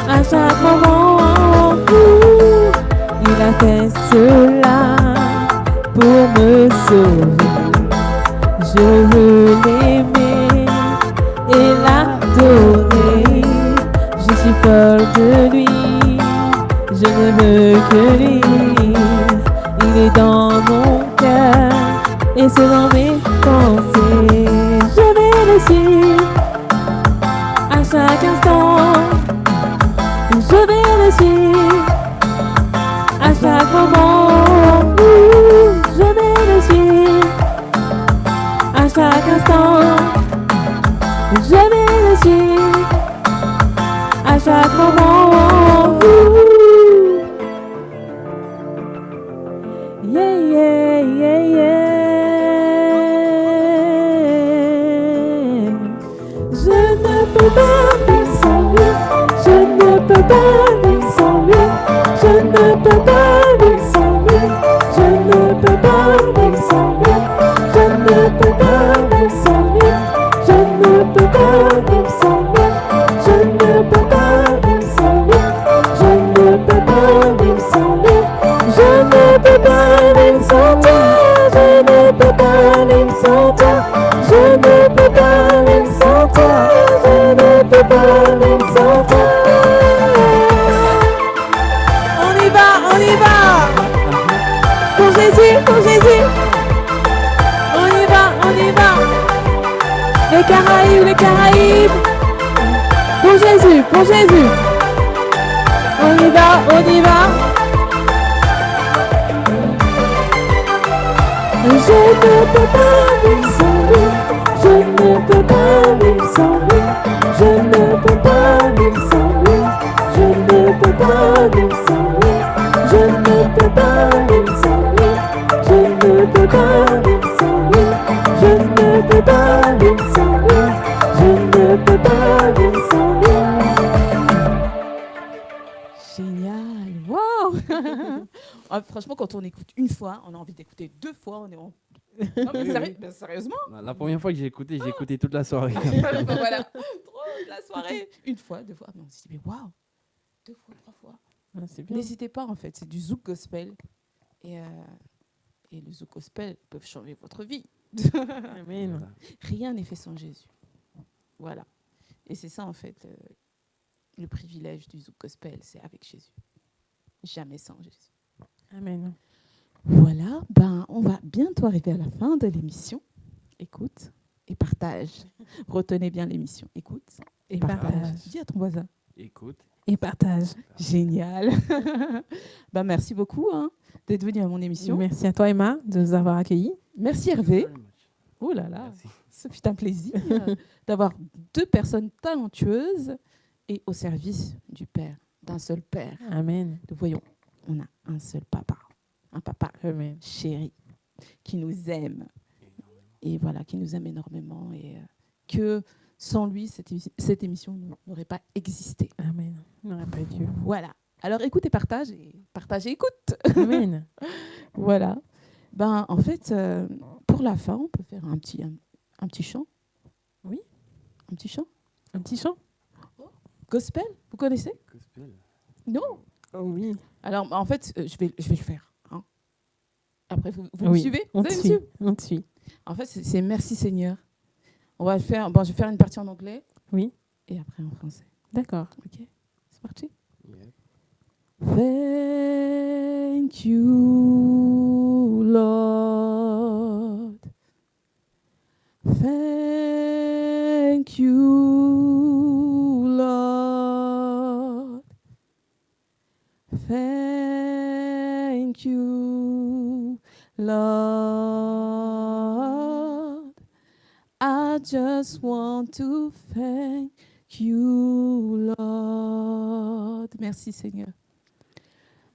à chaque moment. Il a fait cela pour me sauver. Je ne veut que lui. Il est dans mon cœur et c'est dans mes pensées. Je vais le suivre à chaque instant. Je vais le suivre à chaque moment. Je vais le suivre à chaque instant. Je vais le suivre à chaque moment. Yeah, yeah, yeah, yeah. Je ne peux pas vivre sans lui. Je ne peux pas vivre sans lui. Je ne peux pas vivre sans lui. Je ne peux pas vivre sans lui. Je ne peux pas vivre sans lui. Je ne peux pas vivre sans lui. Je ne peux pas vivre sans lui. Je ne peux pas vivre sans lui. Je ne peux pas vivre sans toi. Je ne peux pas vivre sans toi. Je ne peux pas vivre sans toi. Je ne peux pas vivre sans toi. On y va, on y va. Pour Jésus, pour Jésus. On y va, on y va. Les Caraïbes, les Caraïbes. Pour Jésus, pour Jésus. On y va, on y va. Je ne peux pas vivre sans lui. Je ne peux pas vivre sans lui. Je ne peux pas vivre sans lui. Je ne peux pas vivre sans lui. Je ne peux pas vivre sans lui. Je ne peux pas vivre sans lui. Je ne peux pas vivre sans lui. Je ne peux pas vivre sans lui. Génial. Wow. Ah, franchement, quand on écoute une fois, on a envie d'écouter deux fois. On est en... Non, mais sérieusement. La première fois que j'ai écouté toute la soirée. Voilà. Trop la soirée. Une fois, deux fois. Mais on s'est dit, mais waouh. Deux fois, trois fois. Ah, c'est bien. N'hésitez pas, en fait. C'est du zouk gospel. Et le zouk gospel peut changer votre vie. Amen. Voilà. Rien n'est fait sans Jésus. Voilà. Et c'est ça, en fait, le privilège du zouk gospel. C'est avec Jésus. Jamais sans Jésus. Amen. Voilà, ben, on va bientôt arriver à la fin de l'émission. Écoute et partage. Retenez bien l'émission. Écoute Et partage. Dis à ton voisin. Écoute. Et partage. Génial. Ben, merci beaucoup d'être venu à mon émission. Merci à toi, Emma, de nous avoir accueillis. Merci Hervé. Very much. Oh là là, Merci. ce fut un plaisir d'avoir deux personnes talentueuses et au service du Père, d'un seul Père. Amen. Nous voyons, on a un seul papa. Un papa Amen. chéri, qui nous aime. Et voilà, qui nous aime énormément. Et que sans lui, cette émission n'aurait pas existé. Amen. On n'aurait pas Dieu. Voilà. Alors écoute et partage. Et partage et écoute. Amen. Voilà. Ben, en fait, pour la fin, on peut faire un petit chant. Oui. Un petit chant. Un petit chant? Gospel, vous connaissez? Gospel. Non. Oh, oui. Alors, en fait, je vais le faire. Après, vous me Oui. suivez? On Vous te allez me suit. suivre? On te suit. En fait, c'est Merci Seigneur. On va faire, bon, je vais faire une partie en anglais Oui. et après en français. D'accord. Ok, c'est parti. Yeah. Thank you, Lord. Thank you, Lord. Thank you, Lord. I just want to thank you, Lord. Merci, Seigneur.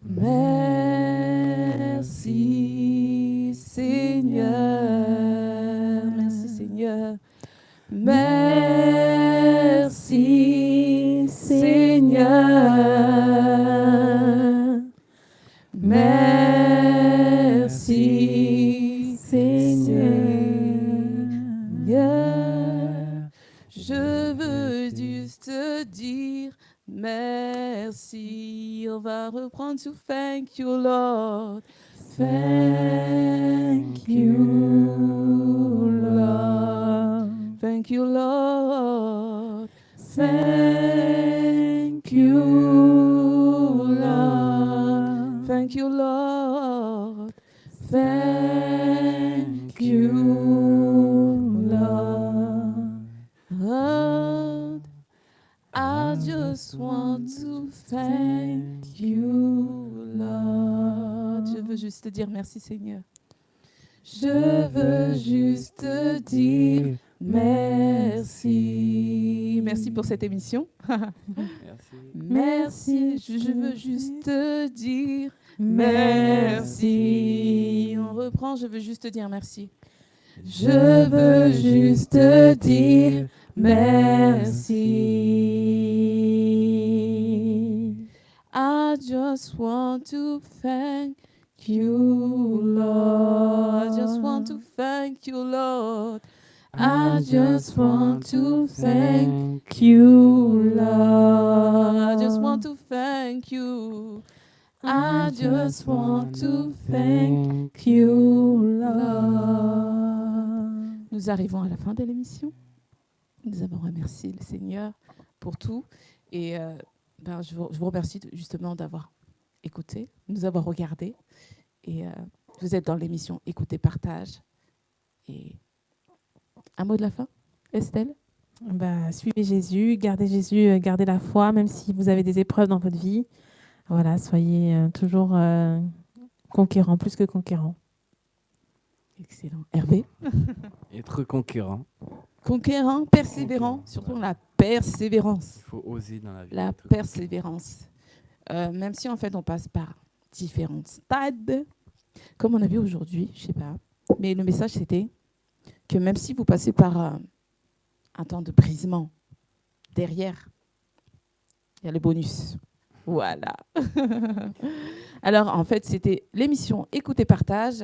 Merci, Seigneur. Merci, Seigneur. Merci, Seigneur. Merci, Seigneur. Je veux juste te dire merci. On va reprendre sur Thank you, Lord. Thank you, Lord. Thank you, Lord. Thank you, Lord. just want to thank you, Lord. Je veux juste te dire merci, Seigneur. Je veux juste te dire merci. Merci pour cette émission. Merci. Merci. Je veux juste te dire merci. On reprend, je veux juste te dire merci. Je veux juste te dire merci. I just want to thank you, Lord. I just want to thank you, Lord. I just want to thank you, Lord. I just want to thank you. I just want to thank you, Lord. Nous arrivons à la fin de l'émission. Nous avons remercié le Seigneur pour tout. Et je vous remercie justement d'avoir écouté, de nous avoir regardé. Et vous êtes dans l'émission Écoutez, partage. Et un mot de la fin, Estelle? Suivez Jésus, gardez la foi, même si vous avez des épreuves dans votre vie. Voilà, soyez toujours conquérants, plus que conquérants. Excellent. Hervé? Être conquérant. Conquérant, persévérant, surtout la persévérance. Il faut oser dans la vie. La persévérance. Même si en fait on passe par différents stades, comme on a vu aujourd'hui, je sais pas. Mais le message c'était que même si vous passez par un temps de brisement, derrière, il y a le bonus. Voilà. Alors en fait c'était l'émission Écoute et partage.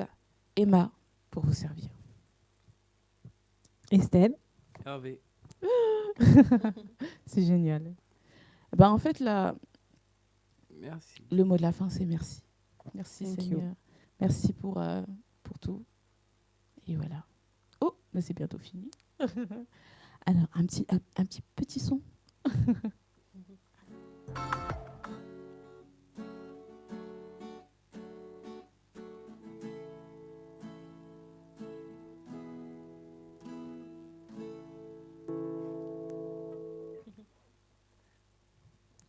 Emma pour vous servir. Estelle? Hervé. C'est génial. En fait, Merci. le mot de la fin, c'est merci. Merci, Thank Seigneur. you. Merci pour tout. Et voilà. Oh, mais c'est bientôt fini. Alors, un petit son.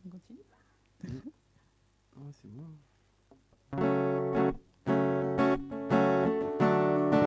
On continue? Oh, c'est bon.